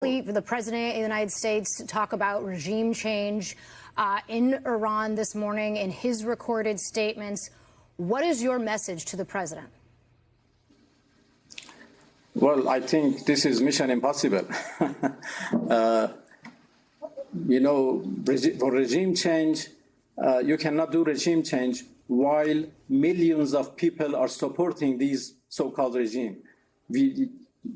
For the President of the United States to talk about regime change in Iran this morning in his recorded statements. What is your message to the President? Well, I think this is mission impossible. For regime change, you cannot do regime change while millions of people are supporting these so-called regime.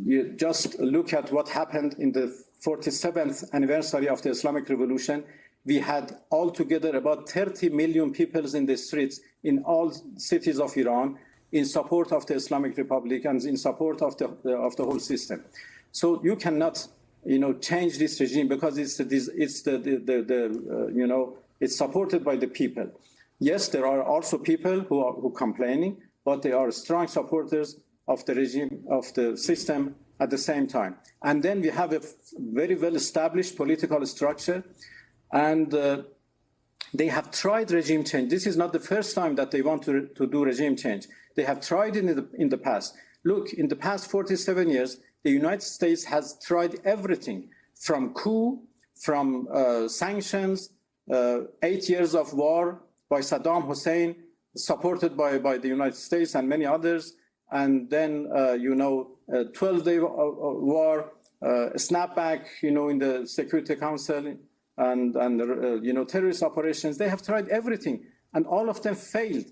You just look at what happened in the 47th anniversary of the Islamic Revolution. We had altogether about 30 million people in the streets in all cities of Iran in support of the Islamic Republic and in support of the whole system. So you cannot, change this regime because it's supported by the people. Yes, there are also people who are complaining, but they are strong supporters of the regime, of the system at the same time. And then we have a very well-established political structure, and they have tried regime change. This is not the first time that they want to do regime change. They have tried it in the past. Look, in the past 47 years, the United States has tried everything from coup, from sanctions, 8 years of war by Saddam Hussein, supported by the United States and many others, and then, 12-day war, snapback, in the Security Council, and terrorist operations. They have tried everything, and all of them failed.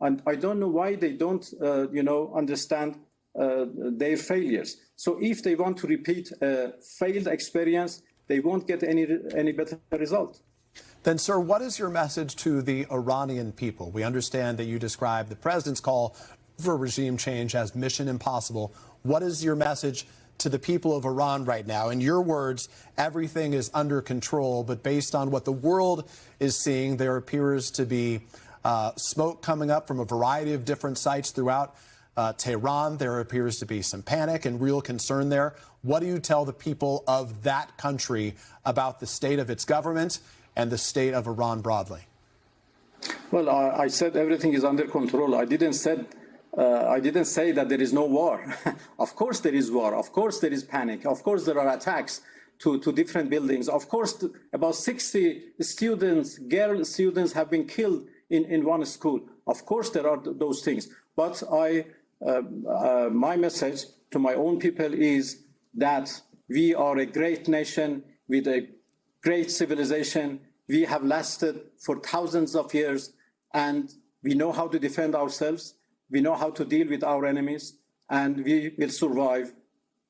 And I don't know why they don't, understand their failures. So if they want to repeat a failed experience, they won't get any better result. Then, sir, what is your message to the Iranian people? We understand that you described the president's call for regime change as mission impossible. What is your message to the people of Iran right now? In your words, everything is under control, but based on what the world is seeing, there appears to be smoke coming up from a variety of different sites throughout Tehran. There appears to be some panic and real concern there. What do you tell the people of that country about the state of its government and the state of Iran broadly? Well, I said everything is under control. I didn't say that there is no war. Of course there is war. Of course there is panic. Of course there are attacks to different buildings. Of course, about 60 students, girl students, have been killed in one school. Of course there are those things. But my message to my own people is that we are a great nation with a great civilization. We have lasted for thousands of years, and we know how to defend ourselves. We know how to deal with our enemies, and we will survive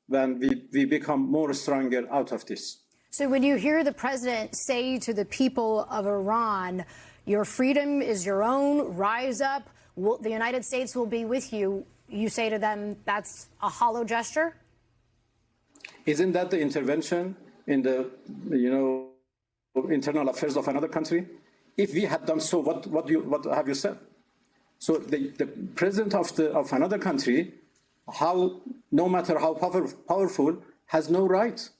when we become more stronger out of this. So when you hear the president say to the people of Iran, your freedom is your own, rise up, the United States will be with you, you say to them that's a hollow gesture? Isn't that the intervention in the internal affairs of another country? If we had done so, what have you said? So the president of another country, no matter how powerful, has no right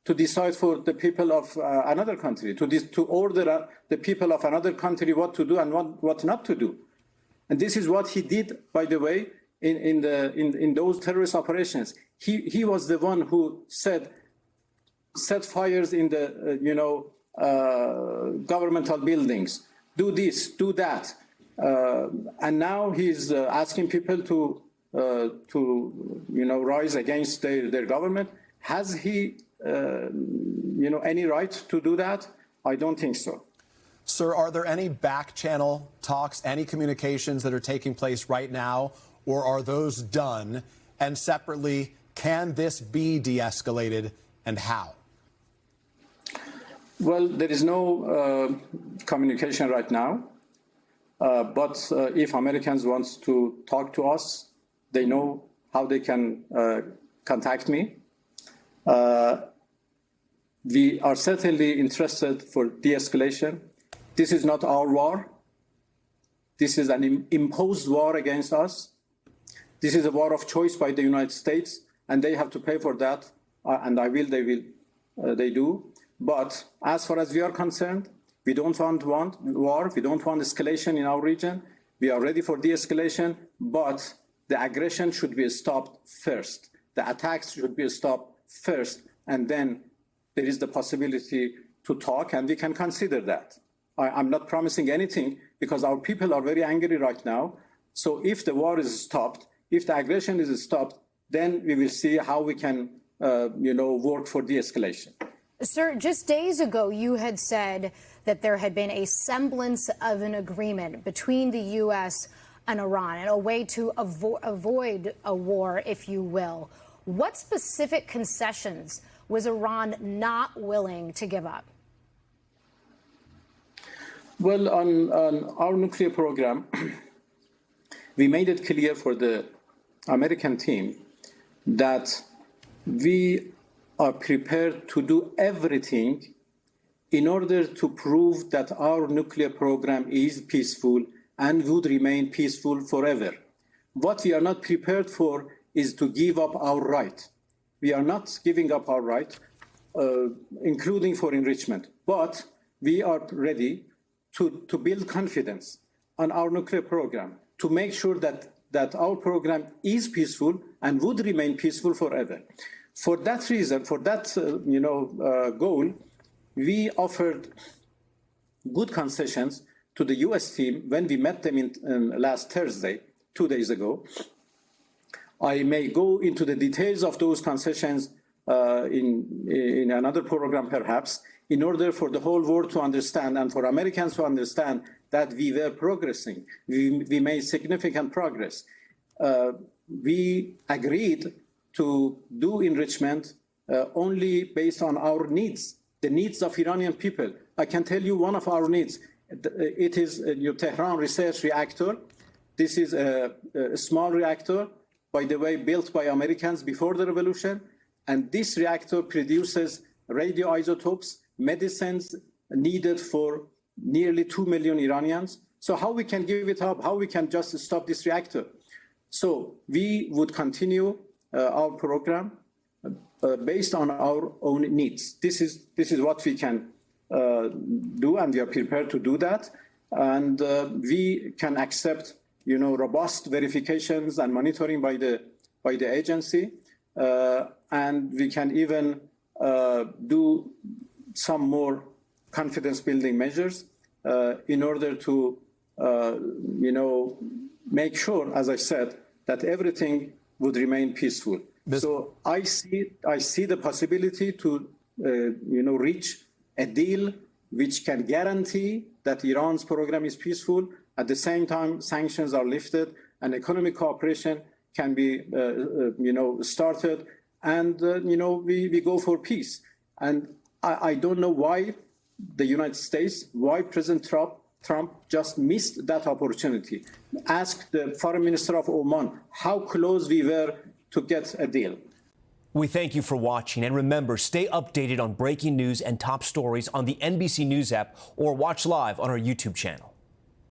to decide for the people of another country, to order the people of another country what to do and what not to do. And this is what he did, by the way, in those terrorist operations. He was the one who set fires in the governmental buildings, do this, do that. And now he's asking people to rise against their government. Has he, any right to do that? I don't think so. Sir, are there any back-channel talks, any communications that are taking place right now, or are those done? And separately, can this be de-escalated, and how? Well, there is no communication right now. But if Americans want to talk to us, they know how they can contact me. We are certainly interested for de-escalation. This is not our war. This is an imposed war against us. This is a war of choice by the United States, and they have to pay for that. And they do. But as far as we are concerned, we don't want war. We don't want escalation in our region. We are ready for de-escalation, but the aggression should be stopped first. The attacks should be stopped first, and then there is the possibility to talk, and we can consider that. I'm not promising anything because our people are very angry right now. So if the war is stopped, if the aggression is stopped, then we will see how we can, work for de-escalation. Sir, just days ago, you had said that there had been a semblance of an agreement between the U.S. and Iran, and a way to avoid a war, if you will. What specific concessions was Iran not willing to give up? Well, on our nuclear program, we made it clear for the American team that we are prepared to do everything in order to prove that our nuclear program is peaceful and would remain peaceful forever. What we are not prepared for is to give up our right. We are not giving up our right, including for enrichment, but we are ready to build confidence on our nuclear program, to make sure that our program is peaceful and would remain peaceful forever. For that reason, for that goal, we offered good concessions to the U.S. team when we met them last Thursday, 2 days ago. I may go into the details of those concessions in another program, perhaps, in order for the whole world to understand and for Americans to understand that we were progressing. We made significant progress. We agreed to do enrichment only based on our needs, the needs of Iranian people. I can tell you one of our needs. It is a Tehran research reactor. This is a small reactor, by the way, built by Americans before the revolution. And this reactor produces radioisotopes, medicines needed for nearly 2 million Iranians. So how we can give it up, how we can just stop this reactor? So we would continue our program based on our own needs. This is what we can do, and we are prepared to do that. And we can accept, robust verifications and monitoring by the agency, and we can even do some more confidence-building measures in order to, make sure, as I said, that everything would remain peaceful. So I see the possibility to, reach a deal which can guarantee that Iran's program is peaceful. At the same time, sanctions are lifted and economic cooperation can be, started, and we go for peace. And I don't know why the United States, why President Trump just missed that opportunity. Ask the Foreign Minister of Oman how close we were to get a deal. We thank you for watching, and remember, stay updated on breaking news and top stories on the NBC News app or watch live on our YouTube channel.